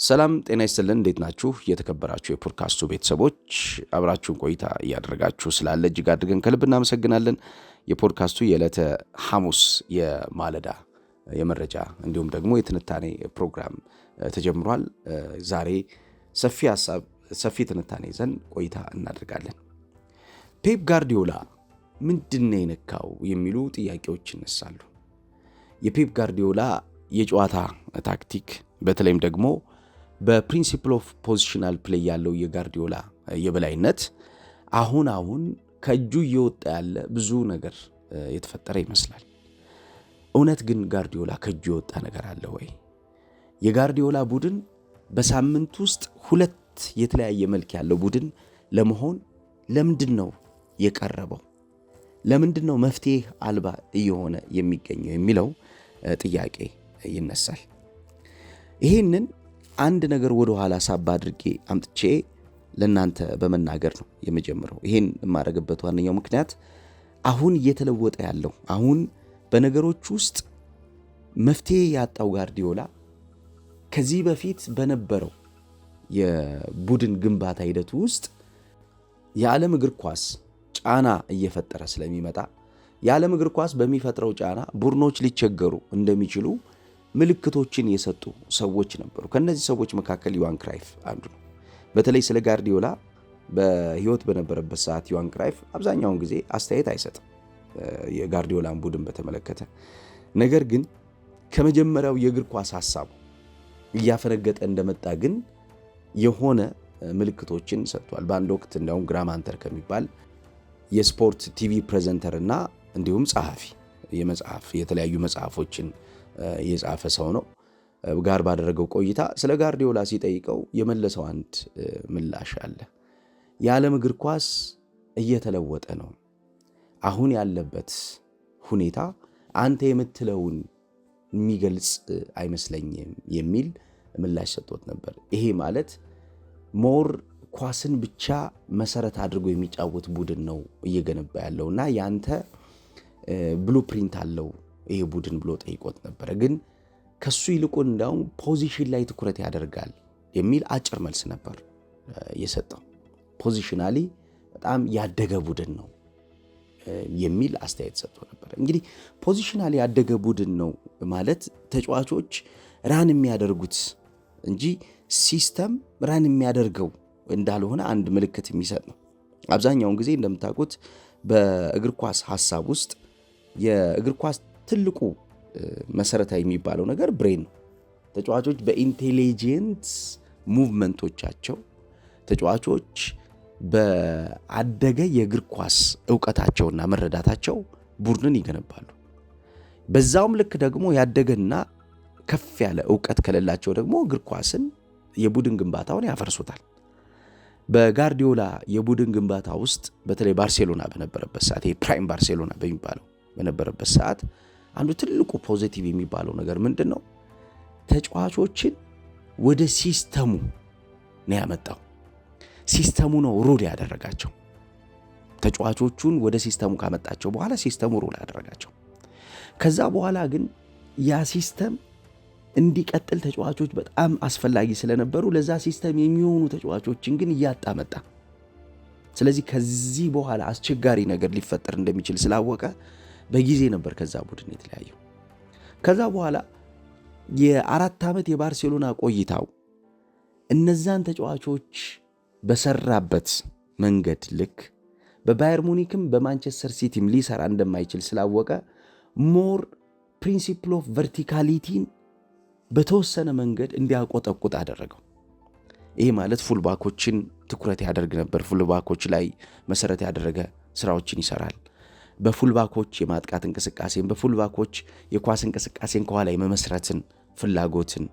ሰላም ጤና ይስጥልን። እንዴት ናችሁ? የተከበራችሁ የፖድካስቱ ቤተሰቦች አብራችሁን ቆይታ እያደረጋችሁ ስላለ እጅግ አድርገን ከልብ እናመሰግናለን። የፖድካስቱ የዕለተ ሐሙስ የማለዳ የመረጃ እንዲሁም ደግሞ የትንታኔ ፕሮግራም ተጀምሯል። ዛሬ ሰፊ ሀሳብ ሰፊ ትንታኔ ይዘን ቆይታ እናደርጋለን። ፔፕ ጋርዲዮላ ምንድነው የነካው የሚሉ ጥያቄዎች ይነሳሉ። የፔፕ ጋርዲዮላ የጨዋታ ታክቲክ በተለይም ደግሞ በፕሪንሲፕል ኦፍ ፖዚሽናል ፕሌይ ያለው የጋርዲዮላ የበላይነት አሁን ከእጁ እየወጣ ያለ ብዙ ነገር የተፈጠረ ይመስላል። እውነት ግን ጋርዲዮላ ከእጁ የወጣ ነገር አለ ወይ? የጋርዲዮላ ቡድን በሳምንት ውስጥ ሁለት የተለያየ መልክ ያለው ቡድን ለመሆን ለምንድን ነው የቀረበው? ለምንድን ነው መፍትሄ አልባ እየሆነ የሚገኘው የሚለው ጥያቄ ይነሳል። ይህንን አንድ ነገር ወደ ኋላ ሳባ አድርጌ አምጥቼ ለናንተ በመናገር ነው የመጀመሪያው። ይሄን የማደርግበት ዋነኛው ምክንያት አሁን እየተለወጠ ያለው አሁን በነገሮች ውስጥ መፍትሄ ያጣው ጋርዲዮላ ከዚህ በፊት በነበረው የቡድን ግንባታ ሂደቱ ውስጥ የዓለም እግር ኳስ ጫና እየፈጠረ ስለሚመጣ የዓለም እግር ኳስ በሚፈጥረው ጫና ቡድኖች ሊቸገሩ እንደሚችሉ ምልክቶችን የሰጡ ሰዎች ነበሩ። ከነዚህ ሰዎች መካከል ዮሃን ክራይፍ አንዱ ነው። በተለይ ስለ ጋርዲዮላ በህይወት በነበረበት ሰዓት ዮሃን ክራይፍ አብዛኛውን ጊዜ አስተያየት አይሰጥም የጋርዲዮላን ቡድን በተመለከተ። ነገር ግን ከመጀመሪያው የእግር ኳስ ሐሳቡ እያፈነገጠ እንደመጣ ግን የሆነ ምልክቶችን ሰጥቷል። በአንድ ወቅት እንደውም ግራም ሃንተር ከሚባል የስፖርት ቲቪ ፕሬዘንተር እና እንዲሁም ጸሐፊ የተለያዩ መጽሐፎችን የጻፈ ሰው ነው ጋር ባደረገው ቆይታ ስለ ጋርዲዮላ ሲጠይቀው የመለሰው አንድ ምላሽ አለ። የዓለም እግር ኳስ እየተለወጠ ነው፣ አሁን ያለበት ሁኔታ አንተ የምትለውን የሚገልጽ አይመስለኝም የሚል ምላሽ ሰጥቶት ነበር። ይሄ ማለት ሞር ኳስን ብቻ መሰረት አድርጎ የሚጫወት ቡድን ነው እየገነባ ያለውና ያንተ ብሉፕሪንት አለው ይሄ ቡድን ብሎ ጠይቆት ነበር። ግን ከሱ ይልቁን እንዳውም ፖዚሽን ላይ ትኩረት ያደርጋል የሚል አጭር መልስ ነበር የሰጠው። ፖዚሽናሊ በጣም ያደገ ቡድን ነው የሚል አስተያየት ሰጥቶ ነበር። እንግዲህ ፖዚሽናሊ ያደገ ቡድን ነው ማለት ተጫዋቾች ራን የሚያደርጉት እንጂ ሲስተም ራን የሚያደርገው እንዳልሆነ አንድ ምልክት የሚሰጥ ነው። አብዛኛውን ጊዜ እንደምታውቁት በእግር ኳስ ሐሳብ ውስጥ የእግር ኳስ ትልቁ መሰረታዊ የሚባለው ነገር ብሬን ነው። ተጫዋቾች በኢንቴሊጀንት ሙቭመንቶቻቸው ተጫዋቾች በአደገ የእግር ኳስ ዕውቀታቸውና መረዳታቸው ቡድንን ይገነባሉ። በዛውም ልክ ደግሞ ያደገና ከፍ ያለ ዕውቀት ከሌላቸው ደግሞ እግር ኳስን የቡድን ግንባታውን ያፈርሱታል። በጋርዲዮላ የቡድን ግንባታ ውስጥ በተለይ ባርሴሎና በነበረበት ሰዓት የፕራይም ባርሴሎና በሚባለው በነበረበት ሰዓት አንዱ ትልቁ ፖዚቲቭ የሚባለው ነገር ምንድን ነው? ተጫዋቾችን ወደ ሲስተሙ ነው ያመጣው። ሲስተሙ ነው ሩል ያደረጋቸው። ተጫዋቾቹን ወደ ሲስተሙ ካመጣቸው በኋላ ሲስተሙ ሩል ያደረጋቸው። ከዛ በኋላ ግን ያ ሲስተም እንዲቀጥል ተጫዋቾች በጣም አስፈላጊ ስለነበሩ ለዛ ሲስተም የሚሆኑ ተጫዋቾችን ግን እያጣ መጣ። ስለዚህ ከዚህ በኋላ አስቸጋሪ ነገር ሊፈጠር እንደሚችል ስላወቀ በጊዜ ነበር ከዛ ቡድን የተለያየው። ከዛ በኋላ የ4 ዓመት የባርሴሎና ቆይታው እነዛን ተጫዋቾች በሰራበት መንገድ ልክ በባየር ሙኒክም በማንቸስተር ሲቲም ሊሰራ እንደማይችል ስላወቀ ሞር ፕሪንሲፕል ኦፍ ቨርቲካሊቲን በተወሰነ መንገድ እንዲያቆጠቁጥ አደረገው። ይህ ማለት ፉልባኮችን ትኩረት ያደርግ ነበር። ፉልባኮች ላይ መሰረት ያደረገ ስራዎችን ይሰራል። በፉልባኮች የማጥቃት እንቅስቃሴን፣ በፉልባኮች የኳስ እንቅስቃሴን ከኋላ የመመስረትን ፍላጎትን፣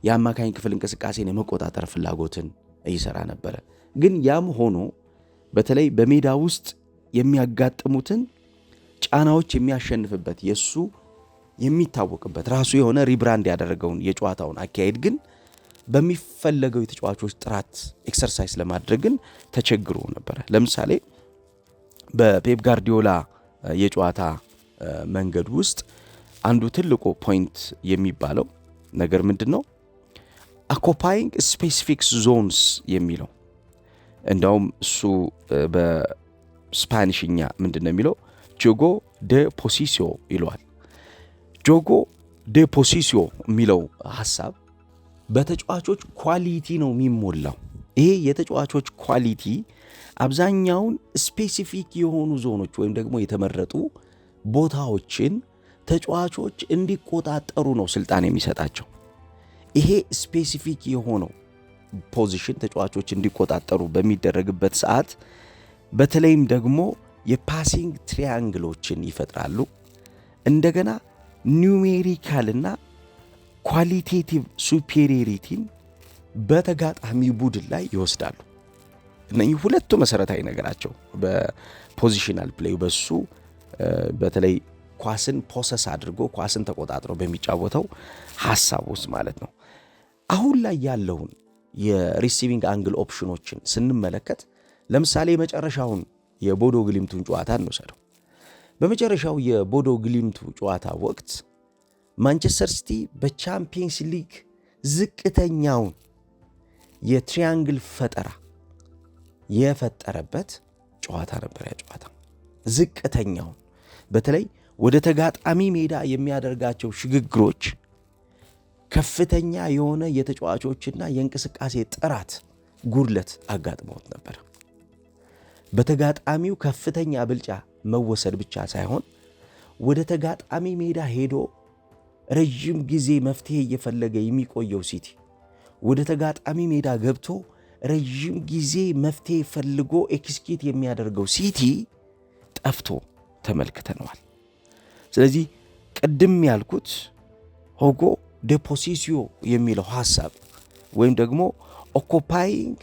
የአማካኝ ክፍል እንቅስቃሴን የመቆጣጠር ፍላጎትን ይሰራ ነበረ። ግን ያም ሆኖ በተለይ በሜዳ ውስጥ የሚያጋጥሙትን ጫናዎች የሚያሸንፍበት የሱ የሚታወቅበት ራሱ የሆነ ሪብራንድ ያደረገውን የጨዋታውን አካሄድ ግን በሚፈለገው የተጫዋቾች ጥራት ኤክሰርሳይዝ ለማድረግ ግን ተቸግሮ ነበረ። ለምሳሌ በፔፕ ጋርዲዮላ የጨዋታ መንገድ ውስጥ አንዱ ትልቁ ፖይንት የሚባለው ነገር ምንድነው? ኦኩፓይንግ ስፔሲፊክ ዞንስ የሚለው እንደውም እሱ በስፓኒሽኛ ምንድን ነው የሚለው? ጆጎ ደ ፖሲሲዮ ይለዋል። ጆጎ ደ ፖሲሲዮ የሚለው ሐሳብ በተጫዋቾች ኳሊቲ ነው የሚሞላው። ይሄ የተጫዋቾች ኳሊቲ አብዛኛውን ስፔሲፊክ የሆኑ ዞኖች ወይም ደግሞ የተመረጡ ቦታዎችን ተጫዋቾች እንዲቆጣጠሩ ነው ስልጣን የሚሰጣቸው። ይሄ ስፔሲፊክ የሆነው ፖዚሽን ተጫዋቾች እንዲቆጣጠሩ በሚደረግበት ሰዓት በተለይም ደግሞ የፓሲንግ ትሪያንግሎችን ይፈጥራሉ። እንደገና ኒውሜሪካልና ኳሊቴቲቭ ሱፔሪዮሪቲን በተጋጣሚ ቡድን ላይ ይወስዳሉ። እነዚህ ሁለቱ መሰረታዊ ነገራቸው በፖዚሽናል ፕሌይ በሱ በተለይ ኳስን ፖሰስ አድርጎ ኳስን ተቆጣጥሮ በሚጫወተው ሐሳብ ውስጥ ማለት ነው። አሁን ላይ ያለውን የሪሲቪንግ አንግል ኦፕሽኖችን ስንመለከት ለምሳሌ የመጨረሻውን የቦዶ ግሊምቱን ጨዋታ እንወስደው። በመጨረሻው የቦዶ ግሊምቱ ጨዋታ ወቅት ማንቸስተር ሲቲ በቻምፒየንስ ሊግ ዝቅተኛውን የትሪያንግል ፈጠራ የፈጠረበት ጨዋታ ነበር። ያ ጨዋታ ዝቅተኛውን በተለይ ወደ ተጋጣሚ ሜዳ የሚያደርጋቸው ሽግግሮች ከፍተኛ የሆነ የተጫዋቾችና የእንቅስቃሴ ጥራት ጉድለት አጋጥመውት ነበር። በተጋጣሚው ከፍተኛ ብልጫ መወሰድ ብቻ ሳይሆን ወደ ተጋጣሚ ሜዳ ሄዶ ረጅም ጊዜ መፍትሄ እየፈለገ የሚቆየው ሲቲ ወደ ተጋጣሚ ሜዳ ገብቶ ረጅም ጊዜ መፍትሄ ፈልጎ ኤክስኪዩት የሚያደርገው ሲቲ ጠፍቶ ተመልክተነዋል። ስለዚህ ቅድም ያልኩት ሆጎ ደ ፖሲሲዮ የሚለው ሐሳብ ወይም ደግሞ ኦኩፓይንግ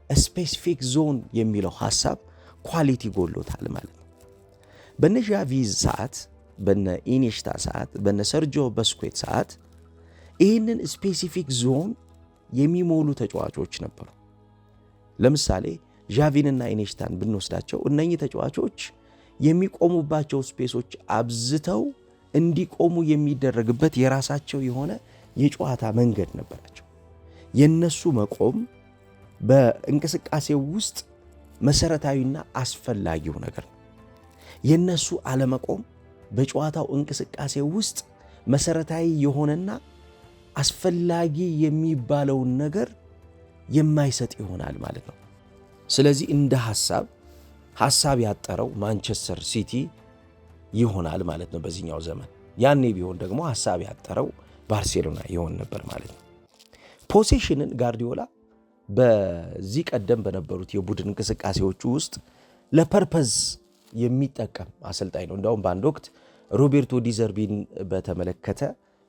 ስፔሲፊክ ዞን የሚለው ሐሳብ ኳሊቲ ጎሎታል ማለት ነው። በነ ዣቪ ሰዓት፣ በነ ኢኒሽታ ሰዓት፣ በነ ሰርጂዮ በስኩዌት ሰዓት ይህንን ስፔሲፊክ ዞን የሚሞሉ ተጫዋቾች ነበሩ። ለምሳሌ ዣቪንና ኢኒሽታን ብንወስዳቸው እነኚህ ተጫዋቾች የሚቆሙባቸው ስፔሶች አብዝተው እንዲቆሙ የሚደረግበት የራሳቸው የሆነ የጨዋታ መንገድ ነበራቸው። የነሱ መቆም በእንቅስቃሴው ውስጥ መሰረታዊና አስፈላጊው ነገር ነው። የነሱ አለመቆም በጨዋታው እንቅስቃሴ ውስጥ መሰረታዊ የሆነና አስፈላጊ የሚባለውን ነገር የማይሰጥ ይሆናል ማለት ነው። ስለዚህ እንደ ሐሳብ ያጠረው ማንቸስተር ሲቲ ይሆናል ማለት ነው በዚህኛው ዘመን። ያኔ ቢሆን ደግሞ ሐሳብ ያጠረው ባርሴሎና ይሆን ነበር ማለት ነው። ፖሴሽንን ጋርዲዮላ በዚህ ቀደም በነበሩት የቡድን እንቅስቃሴዎቹ ውስጥ ለፐርፐዝ የሚጠቀም አሰልጣኝ ነው። እንደውም በአንድ ወቅት ሮቤርቶ ዲዘርቢን በተመለከተ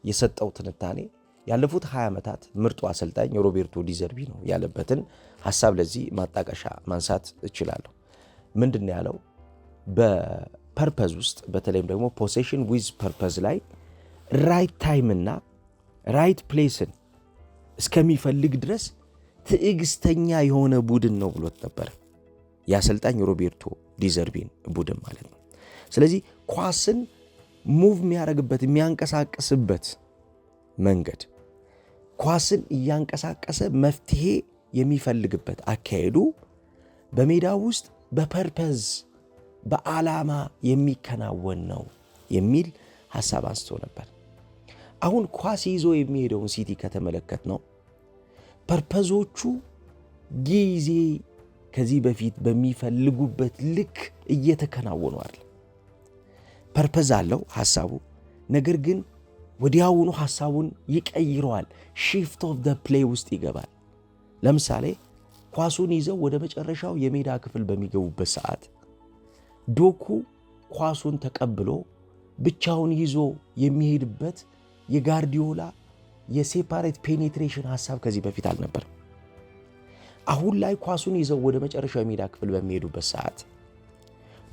የሰጠው ትንታኔ ያለፉት 20 ዓመታት ምርጡ አሰልጣኝ ሮቤርቶ ዲዘርቢ ነው ያለበትን ሐሳብ ለዚህ ማጣቀሻ ማንሳት እችላለሁ። ምንድነው ያለው? በፐርፐዝ ውስጥ በተለይም ደግሞ ፖሴሽን ዊዝ ፐርፐዝ ላይ ራይት ታይምና ራይት ፕሌስን እስከሚፈልግ ድረስ ትዕግስተኛ የሆነ ቡድን ነው ብሎት ነበር የአሰልጣኝ ሮቤርቶ ዲዘርቢን ቡድን ማለት ነው። ስለዚህ ኳስን ሙቭ የሚያደርግበት የሚያንቀሳቅስበት መንገድ ኳስን እያንቀሳቀሰ መፍትሄ የሚፈልግበት አካሄዱ በሜዳ ውስጥ በፐርፐዝ በዓላማ የሚከናወን ነው የሚል ሐሳብ አንስቶ ነበር። አሁን ኳስ ይዞ የሚሄደውን ሲቲ ከተመለከት ነው ፐርፐዞቹ ጊዜ ከዚህ በፊት በሚፈልጉበት ልክ እየተከናወኑ አይደል። ፐርፐዝ አለው ሐሳቡ፣ ነገር ግን ወዲያውኑ ሐሳቡን ይቀይረዋል። ሺፍት ኦፍ ዘ ፕሌይ ውስጥ ይገባል። ለምሳሌ ኳሱን ይዘው ወደ መጨረሻው የሜዳ ክፍል በሚገቡበት ሰዓት ዶኩ ኳሱን ተቀብሎ ብቻውን ይዞ የሚሄድበት የጋርዲዮላ የሴፓሬት ፔኔትሬሽን ሐሳብ ከዚህ በፊት አልነበረም። አሁን ላይ ኳሱን ይዘው ወደ መጨረሻው የሜዳ ክፍል በሚሄዱበት ሰዓት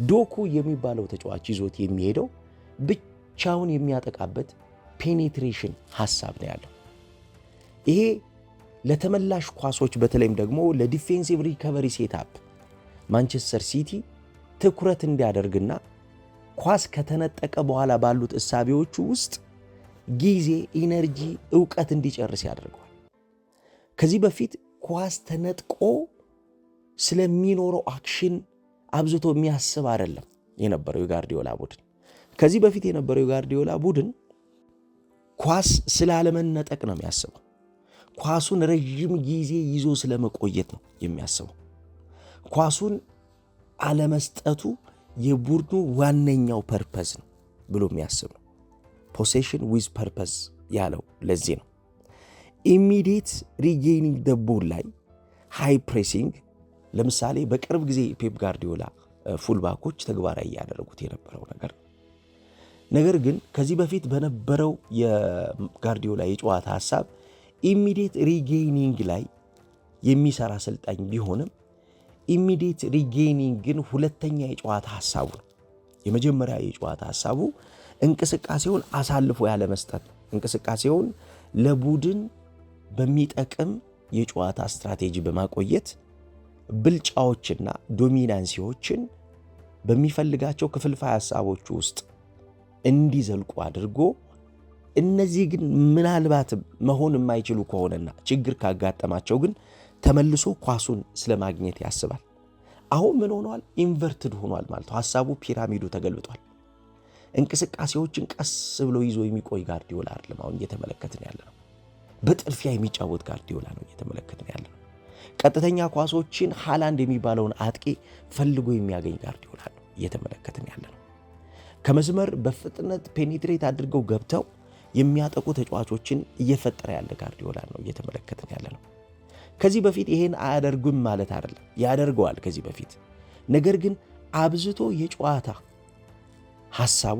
ዶኩ የሚባለው ተጫዋች ይዞት የሚሄደው ብቻውን የሚያጠቃበት ፔኔትሬሽን ሐሳብ ነው ያለው። ይሄ ለተመላሽ ኳሶች በተለይም ደግሞ ለዲፌንሲቭ ሪከቨሪ ሴትአፕ ማንቸስተር ሲቲ ትኩረት እንዲያደርግና ኳስ ከተነጠቀ በኋላ ባሉት እሳቤዎቹ ውስጥ ጊዜ፣ ኢነርጂ፣ ዕውቀት እንዲጨርስ ያደርገዋል። ከዚህ በፊት ኳስ ተነጥቆ ስለሚኖረው አክሽን አብዝቶ የሚያስብ አይደለም የነበረው የጋርዲዮላ ቡድን። ከዚህ በፊት የነበረው የጋርዲዮላ ቡድን ኳስ ስላለመነጠቅ ነው የሚያስበው። ኳሱን ረጅም ጊዜ ይዞ ስለመቆየት ነው የሚያስበው። ኳሱን አለመስጠቱ የቡድኑ ዋነኛው ፐርፐዝ ነው ብሎ የሚያስብ ነው። ፖሴሽን ዊዝ ፐርፐዝ ያለው ለዚህ ነው። ኢሚዲየት ሪጌኒንግ ደ ቦል ላይ ሃይ ፕሬሲንግ፣ ለምሳሌ በቅርብ ጊዜ ፔፕ ጋርዲዮላ ፉልባኮች ተግባራዊ ያደረጉት የነበረው ነገር ግን ከዚህ በፊት በነበረው የጋርዲዮላ የጨዋታ ሐሳብ ኢሚዲየት ሪጌኒንግ ላይ የሚሰራ አሰልጣኝ ቢሆንም ኢሚዲየት ሪጌኒንግ ግን ሁለተኛ የጨዋታ ሐሳቡ ነው። የመጀመሪያ የጨዋታ ሐሳቡ እንቅስቃሴውን አሳልፎ ያለ መስጠት፣ እንቅስቃሴውን ለቡድን በሚጠቅም የጨዋታ ስትራቴጂ በማቆየት ብልጫዎችና ዶሚናንሲዎችን በሚፈልጋቸው ክፍልፋይ ሐሳቦች ውስጥ እንዲዘልቁ አድርጎ እነዚህ ግን ምናልባት መሆን የማይችሉ ከሆነና ችግር ካጋጠማቸው ግን ተመልሶ ኳሱን ስለማግኘት ያስባል። አሁን ምን ሆኗል? ኢንቨርትድ ሆኗል ማለት ነው። ሐሳቡ ፒራሚዱ ተገልብጧል። እንቅስቃሴዎችን ቀስ ብሎ ይዞ የሚቆይ ጋርዲዮላ አይደለም አሁን እየተመለከትን ያለ ነው። በጥልፊያ የሚጫወት ጋርዲዮላ ነው እየተመለከትን ያለ ነው። ቀጥተኛ ኳሶችን ሃላንድ የሚባለውን አጥቂ ፈልጎ የሚያገኝ ጋርዲዮላ ነው እየተመለከትን ያለ ነው። ከመስመር በፍጥነት ፔኔትሬት አድርገው ገብተው የሚያጠቁ ተጫዋቾችን እየፈጠረ ያለ ጋርዲዮላ ነው እየተመለከትን ያለ ነው። ከዚህ በፊት ይሄን አያደርጉም ማለት አይደለም፣ ያደርገዋል ከዚህ በፊት። ነገር ግን አብዝቶ የጨዋታ ሐሳቡ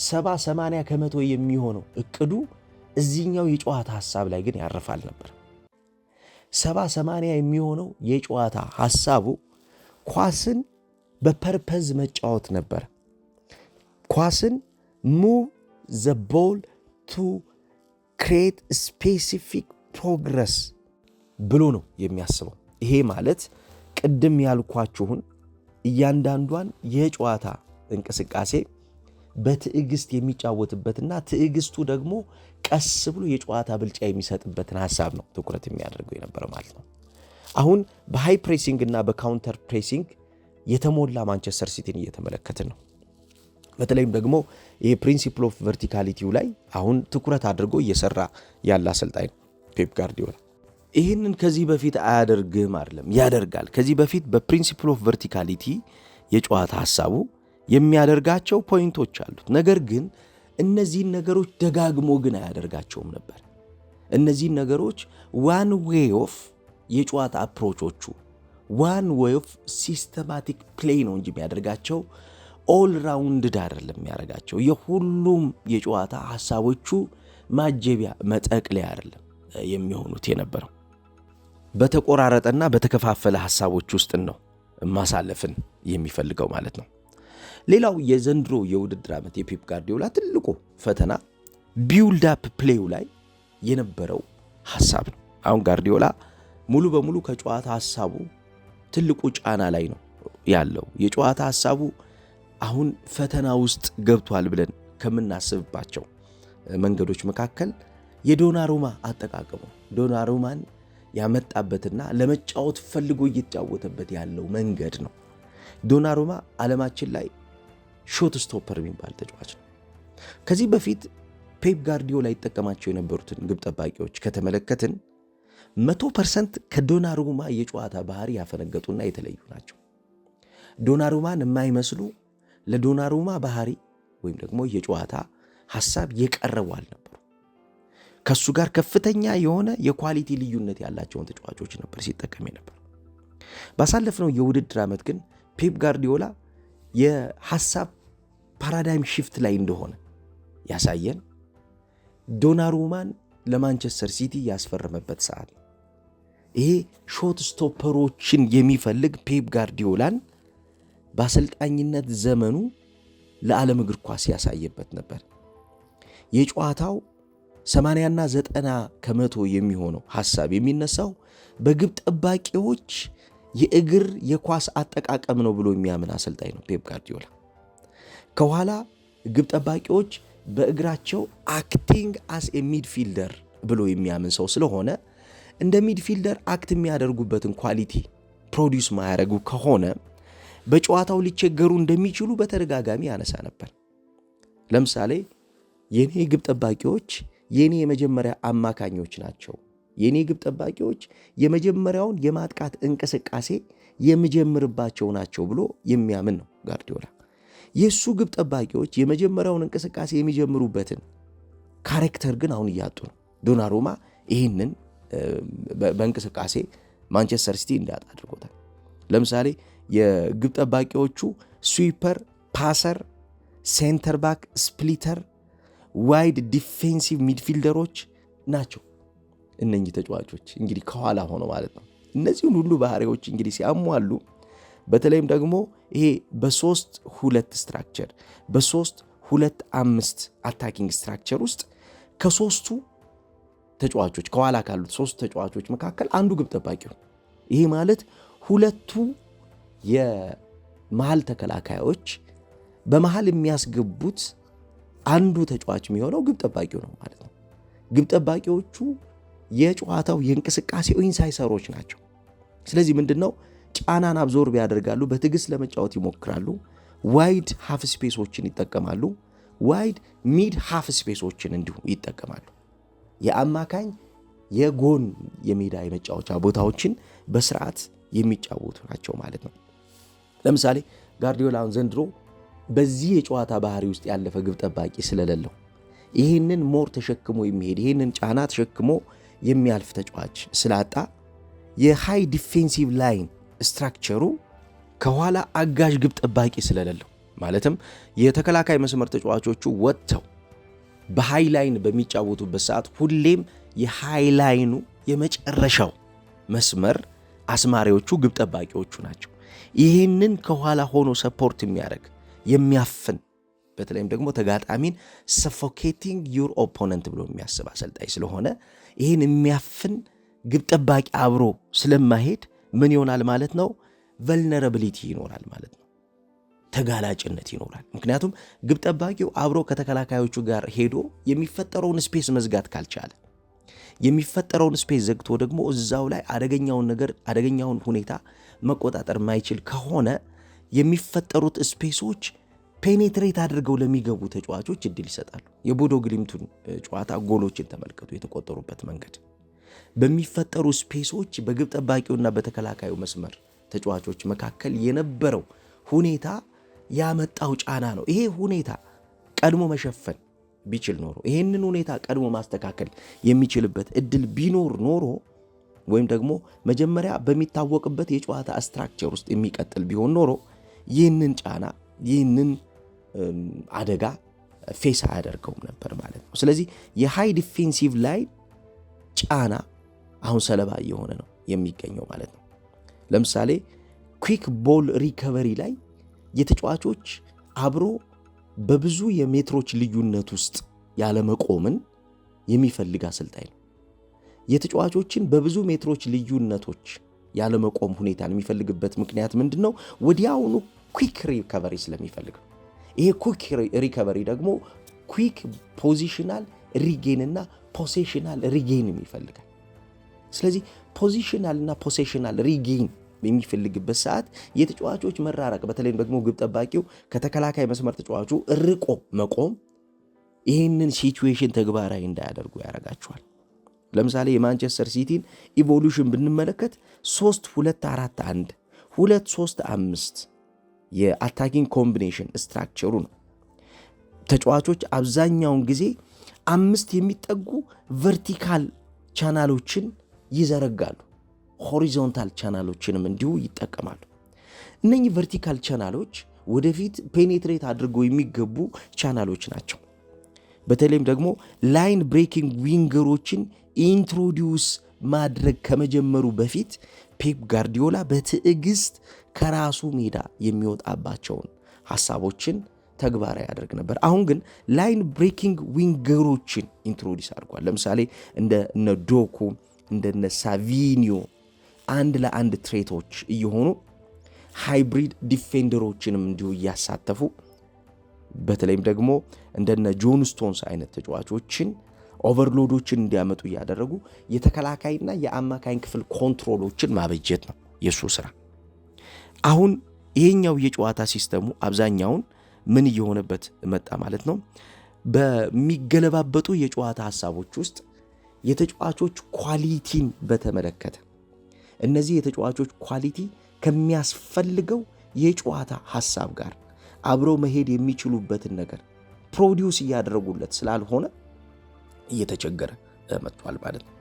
70-80 ከመቶ የሚሆነው እቅዱ እዚህኛው የጨዋታ ሐሳብ ላይ ግን ያርፋል ነበር። 70-80 የሚሆነው የጨዋታ ሐሳቡ ኳስን በፐርፐዝ መጫወት ነበር። ኳስን move the ball to create specific progress ብሎ ነው የሚያስበው። ይሄ ማለት ቅድም ያልኳችሁን እያንዳንዷን የጨዋታ እንቅስቃሴ በትዕግስት የሚጫወትበትና ትዕግስቱ ደግሞ ቀስ ብሎ የጨዋታ ብልጫ የሚሰጥበትን ሐሳብ ነው ትኩረት የሚያደርገው የነበረው ማለት ነው። አሁን በሃይ ፕሬሲንግ እና በካውንተር ፕሬሲንግ የተሞላ ማንቸስተር ሲቲን እየተመለከትን ነው። በተለይም ደግሞ ይሄ ፕሪንሲፕል ኦፍ ቨርቲካሊቲው ላይ አሁን ትኩረት አድርጎ እየሰራ ያለ አሰልጣኝ ነው ፔፕ ጋርዲዮላ። ይህንን ከዚህ በፊት አያደርግም አይደለም፣ ያደርጋል። ከዚህ በፊት በፕሪንሲፕል ኦፍ ቨርቲካሊቲ የጨዋታ ሐሳቡ የሚያደርጋቸው ፖይንቶች አሉት። ነገር ግን እነዚህን ነገሮች ደጋግሞ ግን አያደርጋቸውም ነበር። እነዚህን ነገሮች ዋን ዌይ ኦፍ የጨዋታ አፕሮቾቹ ዋን ዌይ ኦፍ ሲስተማቲክ ፕሌይ ነው እንጂ የሚያደርጋቸው ኦል ራውንድ አይደለም የሚያደርጋቸው። የሁሉም የጨዋታ ሐሳቦቹ ማጀቢያ መጠቅለያ አይደለም የሚሆኑት የነበረው። በተቆራረጠና በተከፋፈለ ሐሳቦች ውስጥ ነው ማሳለፍን የሚፈልገው ማለት ነው። ሌላው የዘንድሮ የውድድር ዓመት የፔፕ ጋርዲዮላ ትልቁ ፈተና ቢውልድ አፕ ፕሌዩ ላይ የነበረው ሐሳብ ነው። አሁን ጋርዲዮላ ሙሉ በሙሉ ከጨዋታ ሐሳቡ ትልቁ ጫና ላይ ነው ያለው። የጨዋታ ሐሳቡ አሁን ፈተና ውስጥ ገብቷል ብለን ከምናስብባቸው መንገዶች መካከል የዶናሩማ አጠቃቀሙ ዶናሩማን ያመጣበትና ለመጫወት ፈልጎ እየተጫወተበት ያለው መንገድ ነው። ዶናሩማ ዓለማችን ላይ ሾት ስቶፐር የሚባል ተጫዋች ነው። ከዚህ በፊት ፔፕ ጋርዲዮላ ይጠቀማቸው የነበሩትን ግብ ጠባቂዎች ከተመለከትን 100% ከዶናሩማ የጨዋታ ባህሪ ያፈነገጡና የተለዩ ናቸው። ዶናሩማን የማይመስሉ ለዶናሩማ ባህሪ ወይም ደግሞ የጨዋታ ሐሳብ የቀረቡ አልነበሩ። ከሱ ጋር ከፍተኛ የሆነ የኳሊቲ ልዩነት ያላቸውን ተጫዋቾች ነበር ሲጠቀም ነበር። ባሳለፍነው የውድድር ዓመት ግን ፔፕ ጋርዲዮላ የሐሳብ ፓራዳይም shift ላይ እንደሆነ ያሳየን ዶናሩማን ለማንቸስተር ሲቲ ያስፈረመበት ሰዓት ነው። ይሄ ሾት ስቶፐሮችን የሚፈልግ ፔፕ ጋርዲዮላን በአሰልጣኝነት ዘመኑ ለዓለም እግር ኳስ ያሳየበት ነበር። የጨዋታው 80 እና 90 ከመቶ የሚሆነው ሐሳብ የሚነሳው በግብ ጠባቂዎች የእግር የኳስ አጠቃቀም ነው ብሎ የሚያምን አሰልጣኝ ነው ፔፕ ጋርዲዮላ። ከኋላ ግብ ጠባቂዎች በእግራቸው አክቲንግ አስ ኤ ሚድፊልደር ብሎ የሚያምን ሰው ስለሆነ እንደ ሚድፊልደር አክት የሚያደርጉበትን ኳሊቲ ፕሮዲውስ ማያደርጉ ከሆነ በጨዋታው ሊቸገሩ እንደሚችሉ በተደጋጋሚ ያነሳ ነበር። ለምሳሌ የኔ ግብ ጠባቂዎች የኔ የመጀመሪያ አማካኞች ናቸው፣ የኔ ግብ ጠባቂዎች የመጀመሪያውን የማጥቃት እንቅስቃሴ የምጀምርባቸው ናቸው ብሎ የሚያምን ነው ጋርዲዮላ። የሱ ግብ ጠባቂዎች የመጀመሪያውን እንቅስቃሴ የሚጀምሩበትን ካራክተር ግን አሁን እያጡ ነው። ዶናሩማ ይህንን በእንቅስቃሴ ማንቸስተር ሲቲ እንዳያጣ አድርጎታል። ለምሳሌ የግብ ጠባቂዎቹ ስዊፐር፣ ፓሰር፣ ሴንተር ባክ፣ ስፕሊተር፣ ዋይድ ዲፌንሲቭ ሚድፊልደሮች ናቸው። እነኚህ ተጫዋቾች እንግዲህ ከኋላ ሆነው ማለት ነው። እነዚህን ሁሉ ባህሪዎች እንግዲህ ሲያሟሉ በተለይም ደግሞ ይሄ በ3-2 ስትራክቸር በ3-2-5 አታኪንግ ስትራክቸር ውስጥ ከሶስቱ ተጫዋቾች ከኋላ ካሉት ሶስቱ ተጫዋቾች መካከል አንዱ ግብ ጠባቂ ነው። ይሄ ማለት ሁለቱ የመሃል ተከላካዮች በመሃል የሚያስገቡት አንዱ ተጫዋች የሚሆነው ግብ ጠባቂው ነው ማለት ነው። ግብ ጠባቂዎቹ የጨዋታው የእንቅስቃሴው ኢንሳይሰሮች ናቸው። ስለዚህ ምንድነው ጫናን አብዞርብ ያደርጋሉ፣ በትዕግስት ለመጫወት ይሞክራሉ፣ ዋይድ ሃፍ ስፔሶችን ይጠቀማሉ፣ ዋይድ ሚድ ሃፍ ስፔሶችን እንዲሁ ይጠቀማሉ። የአማካኝ የጎን የሜዳ የመጫወቻ ቦታዎችን በስርዓት የሚጫወቱ ናቸው ማለት ነው። ለምሳሌ ጋርዲዮላውን ዘንድሮ በዚህ የጨዋታ ባህሪ ውስጥ ያለፈ ግብ ጠባቂ ስለሌለው ይህንን ሞር ተሸክሞ የሚሄድ ይህንን ጫና ተሸክሞ የሚያልፍ ተጫዋች ስላጣ የሃይ ዲፌንሲቭ ላይን ስትራክቸሩ ከኋላ አጋዥ ግብ ጠባቂ ስለሌለው ማለትም የተከላካይ መስመር ተጫዋቾቹ ወጥተው በሃይ ላይን በሚጫወቱበት ሰዓት ሁሌም የሃይ ላይኑ የመጨረሻው መስመር አስማሪዎቹ ግብ ጠባቂዎቹ ናቸው። ይህንን ከኋላ ሆኖ ሰፖርት የሚያደርግ የሚያፍን በተለይም ደግሞ ተጋጣሚን ሰፎኬቲንግ ዩር ኦፖነንት ብሎ የሚያስብ አሰልጣኝ ስለሆነ ይህን የሚያፍን ግብ ጠባቂ አብሮ ስለማይሄድ ምን ይሆናል ማለት ነው? ቨልነራቢሊቲ ይኖራል ማለት ነው። ተጋላጭነት ይኖራል። ምክንያቱም ግብ ጠባቂው አብሮ ከተከላካዮቹ ጋር ሄዶ የሚፈጠረውን ስፔስ መዝጋት ካልቻለ፣ የሚፈጠረውን ስፔስ ዘግቶ ደግሞ እዛው ላይ አደገኛውን ሁኔታ መቆጣጠር ማይችል ከሆነ የሚፈጠሩት ስፔሶች ፔኔትሬት አድርገው ለሚገቡ ተጫዋቾች እድል ይሰጣሉ። የቦዶ ግሊምቱን ጨዋታ ጎሎችን ተመልከቱ። የተቆጠሩበት መንገድ በሚፈጠሩ ስፔሶች በግብ ጠባቂውና በተከላካዩ መስመር ተጫዋቾች መካከል የነበረው ሁኔታ ያመጣው ጫና ነው። ይሄ ሁኔታ ቀድሞ መሸፈን ቢችል ኖሮ፣ ይሄንን ሁኔታ ቀድሞ ማስተካከል የሚችልበት እድል ቢኖር ኖሮ ወይም ደግሞ መጀመሪያ በሚታወቅበት የጨዋታ ስትራክቸር ውስጥ የሚቀጥል ቢሆን ኖሮ ይህንን ጫና ይህንን አደጋ ፌስ አያደርገውም ነበር ማለት ነው። ስለዚህ የሃይ ዲፌንሲቭ ላይ ጫና አሁን ሰለባ እየሆነ ነው የሚገኘው ማለት ነው። ለምሳሌ ኩዊክ ቦል ሪከቨሪ ላይ የተጫዋቾች አብሮ በብዙ የሜትሮች ልዩነት ውስጥ ያለመቆምን የሚፈልግ አሰልጣኝ ነው። የተጫዋቾችን በብዙ ሜትሮች ልዩነቶች ያለመቆም ሁኔታን የሚፈልግበት ምክንያት ምንድን ነው? ወዲያውኑ ኩዊክ ሪከቨሪ ስለሚፈልግ። ይሄ ኩዊክ ሪከቨሪ ደግሞ ኩዊክ ፖዚሽናል ሪጌን እና ፖሴሽናል ሪጌን ይፈልጋል። ስለዚህ ፖዚሽናል እና ፖሴሽናል ሪጌን የሚፈልግበት ሰዓት የተጫዋቾች መራራቅ፣ በተለይም ደግሞ ግብ ጠባቂው ከተከላካይ መስመር ተጫዋቹ ርቆ መቆም ይህንን ሲቹዌሽን ተግባራዊ እንዳያደርጉ ያደርጋቸዋል። ለምሳሌ የማንቸስተር ሲቲን ኢቮሉሽን ብንመለከት 3-2-4-1 2-3-5 የአታኪንግ ኮምቢኔሽን ስትራክቸሩ ነው። ተጫዋቾች አብዛኛውን ጊዜ 5 የሚጠጉ ቨርቲካል ቻናሎችን ይዘረጋሉ፣ ሆሪዞንታል ቻናሎችንም እንዲሁ ይጠቀማሉ። እነኚህ ቨርቲካል ቻናሎች ወደፊት ፔኔትሬት አድርገው የሚገቡ ቻናሎች ናቸው። በተለይም ደግሞ ላይን ብሬኪንግ ዊንገሮችን ኢንትሮዲውስ ማድረግ ከመጀመሩ በፊት ፔፕ ጋርዲዮላ በትዕግስት ከራሱ ሜዳ የሚወጣባቸውን ሐሳቦችን ተግባራዊ ያደርግ ነበር። አሁን ግን ላይን ብሬኪንግ ዊንገሮችን ኢንትሮዲውስ አድርጓል። ለምሳሌ እንደነ ዶኩ እንደነ ሳቪኒዮ አንድ ለአንድ ትሬቶች እየሆኑ ሃይብሪድ ዲፌንደሮችንም እንዲሁ እያሳተፉ በተለይም ደግሞ እንደነ ጆን ስቶንስ አይነት ተጫዋቾችን ኦቨርሎዶችን እንዲያመጡ እያደረጉ የተከላካይና የአማካኝ ክፍል ኮንትሮሎችን ማበጀት ነው የሱ ስራ። አሁን ይሄኛው የጨዋታ ሲስተሙ አብዛኛውን ምን እየሆነበት መጣ ማለት ነው? በሚገለባበጡ የጨዋታ ሐሳቦች ውስጥ የተጫዋቾች ኳሊቲን በተመለከተ እነዚህ የተጫዋቾች ኳሊቲ ከሚያስፈልገው የጨዋታ ሐሳብ ጋር አብረው መሄድ የሚችሉበትን ነገር ፕሮዲውስ እያደረጉለት ስላልሆነ እየተቸገረ መጥቷል ማለት ነው።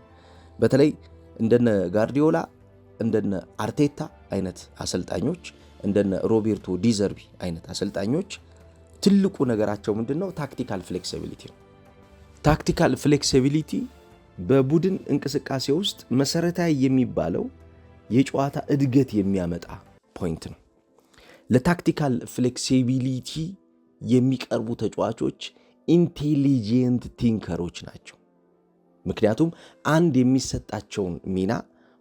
በተለይ እንደነ ጋርዲዮላ እንደነ አርቴታ አይነት አሰልጣኞች እንደነ ሮቤርቶ ዲዘርቢ አይነት አሰልጣኞች ትልቁ ነገራቸው ምንድነው? ታክቲካል ፍሌክሲቢሊቲ ነው። ታክቲካል ፍሌክሲቢሊቲ በቡድን እንቅስቃሴ ውስጥ መሰረታዊ የሚባለው የጨዋታ እድገት የሚያመጣ ፖይንት ነው። ለታክቲካል ፍሌክሲቢሊቲ የሚቀርቡ ተጫዋቾች ኢንቴሊጀንት ቲንከሮች ናቸው። ምክንያቱም አንድ የሚሰጣቸውን ሚና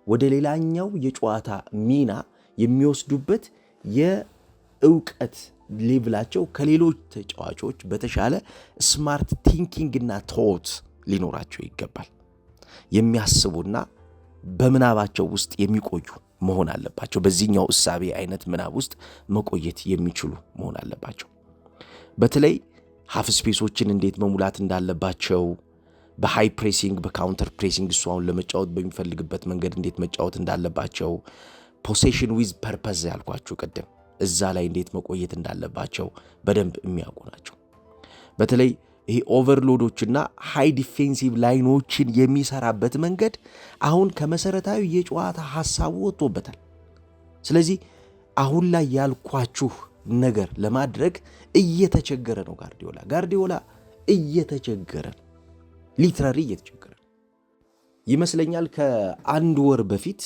ወደ ሌላኛው የጨዋታ ሚና የሚወስዱበት የእውቀት ሌቭላቸው ከሌሎች ተጫዋቾች በተሻለ ስማርት ቲንኪንግ እና ቶት ሊኖራቸው ይገባል። የሚያስቡና በምናባቸው ውስጥ የሚቆዩ መሆን አለባቸው። በዚህኛው እሳቤ አይነት ምናብ ውስጥ መቆየት የሚችሉ መሆን አለባቸው። በተለይ ሃፍ ስፔሶችን እንዴት መሙላት እንዳለባቸው፣ በሃይ ፕሬሲንግ በካውንተር ፕሬሲንግ እሱ አሁን ለመጫወት በሚፈልግበት መንገድ እንዴት መጫወት እንዳለባቸው፣ ፖሴሽን ዊዝ ፐርፐዝ ያልኳችሁ ቅድም እዛ ላይ እንዴት መቆየት እንዳለባቸው በደንብ የሚያውቁ ናቸው። በተለይ ይሄ ኦቨርሎዶችና ሃይ ዲፌንሲቭ ላይኖችን የሚሰራበት መንገድ አሁን ከመሰረታዊ የጨዋታ ሐሳቡ ወጥቶበታል። ስለዚህ አሁን ላይ ያልኳችሁ ነገር ለማድረግ እየተቸገረ ነው ጋርዲዮላ እየተቸገረ ነው። ሊትራሪ እየተቸገረ ነው ይመስለኛል። ከአንድ ወር በፊት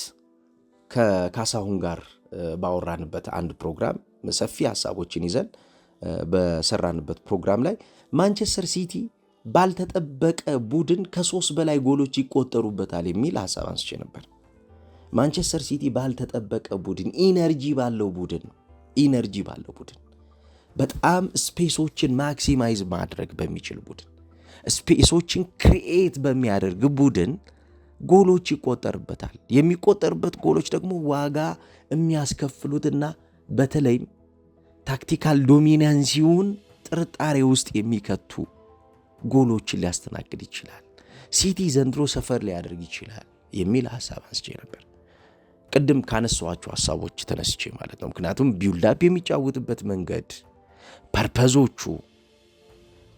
ከካሳሁን ጋር ባወራንበት አንድ ፕሮግራም ሰፊ ሐሳቦችን ይዘን በሰራንበት ፕሮግራም ላይ ማንቸስተር ሲቲ ባልተጠበቀ ቡድን ከ3 በላይ ጎሎች ይቆጠሩበታል የሚል ሐሳብ አንስቼ ነበር። ማንቸስተር ሲቲ ባልተጠበቀ ቡድን ኢነርጂ ባለው ቡድን በጣም ስፔሶችን ማክሲማይዝ ማድረግ በሚችል ቡድን ስፔሶችን ክሪኤት በሚያደርግ ቡድን ጎሎች ይቆጠርበታል። የሚቆጠርበት ጎሎች ደግሞ ዋጋ የሚያስከፍሉትና በተለይም ታክቲካል ዶሚናንሲውን ጥርጣሬ ውስጥ የሚከቱ ጎሎችን ሊያስተናግድ ይችላል። ሲቲ ዘንድሮ ሰፈር ሊያደርግ ይችላል የሚል ሐሳብ አንስቼ ነበር። ቅድም ካነሳኋቸው ሐሳቦች ተነስቼ ማለት ነው። ምክንያቱም ቢውልዳፕ የሚጫወትበት መንገድ፣ ፐርፐዞቹ፣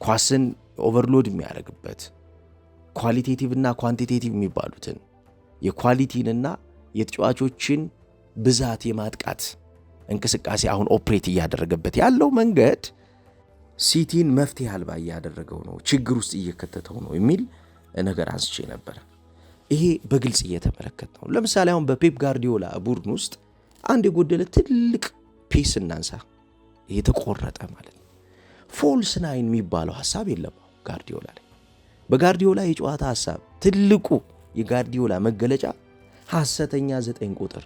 ኳስን ኦቨርሎድ የሚያደርግበት ኳሊቴቲቭ እና ኳንቲቴቲቭ የሚባሉትን የኳሊቲንና የተጫዋቾችን ብዛት የማጥቃት እንቅስቃሴ አሁን ኦፕሬት እያደረገበት ያለው መንገድ ሲቲን መፍትሄ አልባ እያደረገው ነው፣ ችግር ውስጥ እየከተተው ነው የሚል ነገር አንስቼ ነበር። ይሄ በግልጽ እየተመለከት ነው። ለምሳሌ አሁን በፔፕ ጋርዲዮላ ቡድን ውስጥ አንድ የጎደለ ትልቅ ፒስ እናንሳ። ይሄ ተቆረጠ ማለት ነው። ፎልስ ናይን የሚባለው ሐሳብ የለም ጋርዲዮላ ላይ። በጋርዲዮላ የጨዋታ ሐሳብ ትልቁ የጋርዲዮላ መገለጫ ሐሰተኛ 9 ቁጥር።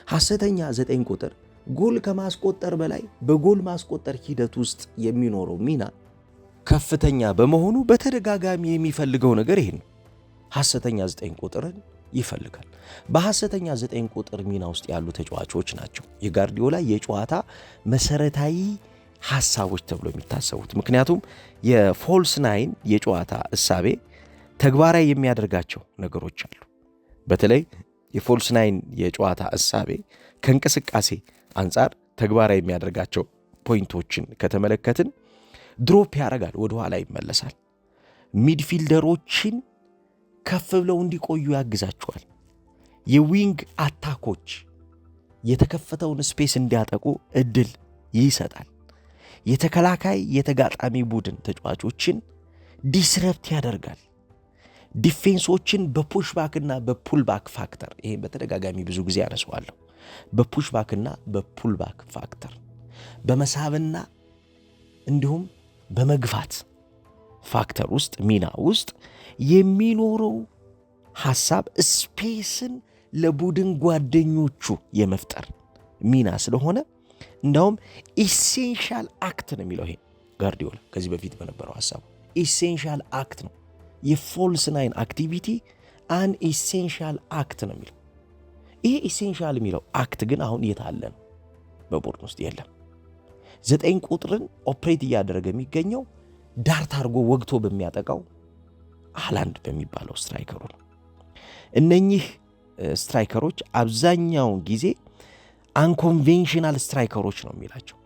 ሐሰተኛ 9 ቁጥር ጎል ከማስቆጠር በላይ በጎል ማስቆጠር ሂደት ውስጥ የሚኖረው ሚና ከፍተኛ በመሆኑ በተደጋጋሚ የሚፈልገው ነገር ይሄ ነው። ሐሰተኛ 9 ቁጥርን ይፈልጋል። በሐሰተኛ 9 ቁጥር ሚና ውስጥ ያሉ ተጫዋቾች ናቸው የጋርዲዮላ የጨዋታ መሰረታዊ ሐሳቦች ተብሎ የሚታሰቡት። ምክንያቱም የፎልስ ናይን የጨዋታ እሳቤ ተግባራዊ የሚያደርጋቸው ነገሮች አሉ። በተለይ የፎልስ ናይን የጨዋታ እሳቤ ከእንቅስቃሴ አንጻር ተግባራዊ የሚያደርጋቸው ፖይንቶችን ከተመለከትን ድሮፕ ያደርጋል፣ ወደ ኋላ ይመለሳል። ሚድፊልደሮችን ከፍ ብለው እንዲቆዩ ያግዛቸዋል። የዊንግ አታኮች የተከፈተውን ስፔስ እንዲያጠቁ እድል ይሰጣል። የተከላካይ የተጋጣሚ ቡድን ተጫዋቾችን ዲስረፕት ያደርጋል። ዲፌንሶችን በፑሽባክና በፑልባክ ፋክተር፣ ይሄ በተደጋጋሚ ብዙ ጊዜ ያነሳዋለሁ። በፑሽባክና በፑልባክ ፋክተር በመሳብና እንዲሁም በመግፋት ፋክተር ውስጥ ሚና ውስጥ የሚኖረው ሐሳብ ስፔስን ለቡድን ጓደኞቹ የመፍጠር ሚና ስለሆነ እንዳውም ኢሴንሻል አክት ነው የሚለው ይሄ ጋርዲዮላ ከዚህ በፊት በነበረው ሐሳቡ ኢሴንሻል አክት ነው የፎልስ ናይን አክቲቪቲ አን ኢሴንሻል አክት ነው የሚለው። ይሄ ኢሴንሻል የሚለው አክት ግን አሁን የት አለ ነው? በቡድን ውስጥ የለም። 9 ቁጥርን ኦፕሬት እያደረገ የሚገኘው ዳርት አድርጎ ወግቶ በሚያጠቃው ሃላንድ በሚባለው ስትራይከሩ ነው። እነኚህ ስትራይከሮች አብዛኛውን ጊዜ አንኮንቬንሽናል ስትራይከሮች ነው የሚላቸው።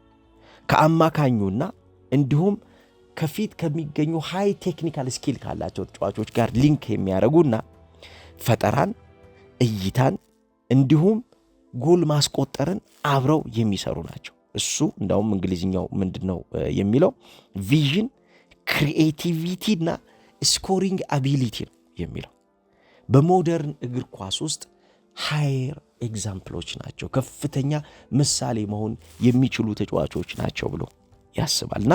ከአማካኙና እንዲሁም ከፊት ከሚገኙ ሃይ ቴክኒካል ስኪል ካላቸው ተጫዋቾች ጋር ሊንክ የሚያደርጉና ፈጠራን፣ እይታን እንዲሁም ጎል ማስቆጠርን አብረው የሚሰሩ ናቸው። እሱ እንዳውም እንግሊዝኛው ምንድነው የሚለው ቪዥን፣ ክሪኤቲቪቲ እና ስኮሪንግ አቢሊቲ ነው የሚለው። በሞደርን እግር ኳስ ውስጥ ሃየር ኤግዛምፕሎች ናቸው፣ ከፍተኛ ምሳሌ መሆን የሚችሉ ተጫዋቾች ናቸው ብሎ ያስባልና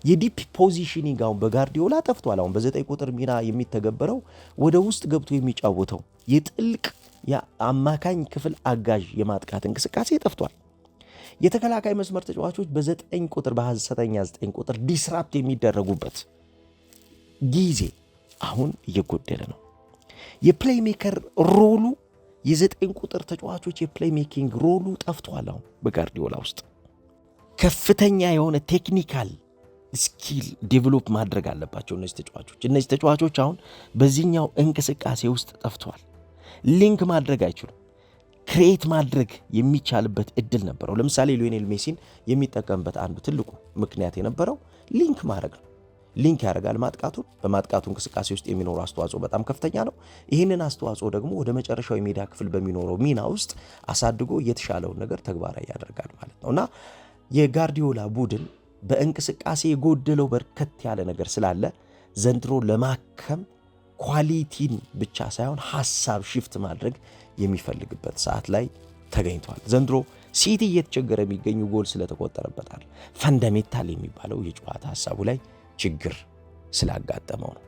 የዲፕ ፖዚሽኒንግ አሁን በጋርዲዮላ ጠፍቷል። አሁን በ9 ቁጥር ሚና የሚተገበረው ወደ ውስጥ ገብቶ የሚጫወተው የጥልቅ የአማካኝ ክፍል አጋዥ የማጥቃት እንቅስቃሴ ጠፍቷል። የተከላካይ መስመር ተጫዋቾች በ9 ቁጥር በሐሰተኛ 9 ቁጥር ዲስራፕት የሚደረጉበት ጊዜ አሁን እየጎደለ ነው። የፕሌይ ሜከር ሮሉ የ9 ቁጥር ተጫዋቾች የፕሌይ ሜኪንግ ሮሉ ጠፍቷል። አሁን በጋርዲዮላ ውስጥ ከፍተኛ የሆነ ቴክኒካል ስኪል ዴቨሎፕ ማድረግ አለባቸው እነዚህ ተጫዋቾች አሁን በዚህኛው እንቅስቃሴ ውስጥ ጠፍተዋል። ሊንክ ማድረግ አይችሉም። ክሬት ማድረግ የሚቻልበት እድል ነበረው። ለምሳሌ ሊዮኔል ሜሲን የሚጠቀምበት አንዱ ትልቁ ምክንያት የነበረው ሊንክ ማድረግ ነው። ሊንክ ያደርጋል ማጥቃቱን። በማጥቃቱ እንቅስቃሴ ውስጥ የሚኖረው አስተዋጽኦ በጣም ከፍተኛ ነው። ይህንን አስተዋጽኦ ደግሞ ወደ መጨረሻው የሜዳ ክፍል በሚኖረው ሚና ውስጥ አሳድጎ የተሻለውን ነገር ተግባራዊ ያደርጋል ማለት ነው እና የጋርዲዮላ ቡድን በእንቅስቃሴ የጎደለው በርከት ያለ ነገር ስላለ ዘንድሮ ለማከም ኳሊቲን ብቻ ሳይሆን ሐሳብ ሽፍት ማድረግ የሚፈልግበት ሰዓት ላይ ተገኝቷል። ዘንድሮ ሲቲ እየተቸገረ የሚገኙ ጎል ስለተቆጠረበታል። ፈንዳሜንታል የሚባለው የጨዋታ ሐሳቡ ላይ ችግር ስላጋጠመው ነው።